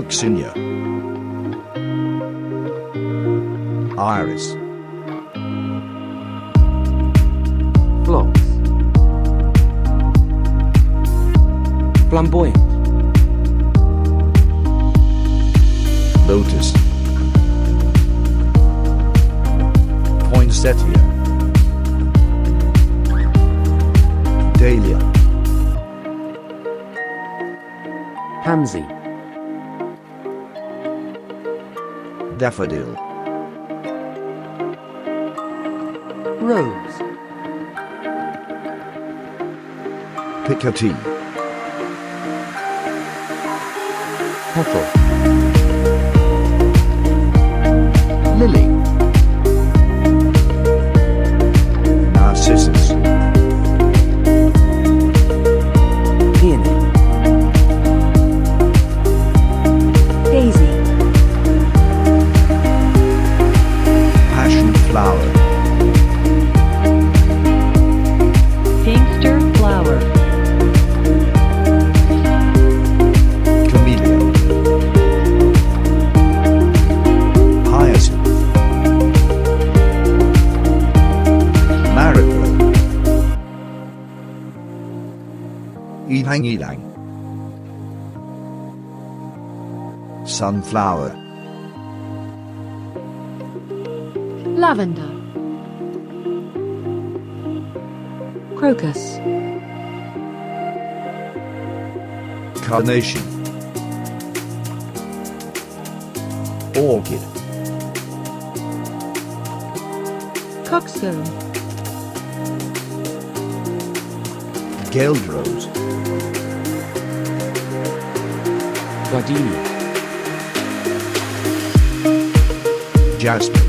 Fuchsinia, Iris, Phlox. Flamboyant. Lotus, Poinsettia, Dahlia, Pansy. Daffodil, Rose. Picotee, Petal. Lily, Narcissus, Peony. Daisy. Passion flower, Pinkster flower. Camellia, Hyacinth, Marigold, Ylang Ylang, Sunflower, Lavender. Crocus. Carnation, Orchid, Coxcomb. Geldrose, Gardenia. Jasmine,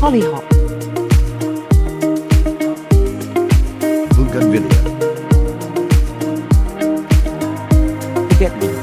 Hollyhock. Bougainvillea, Forget-me-not.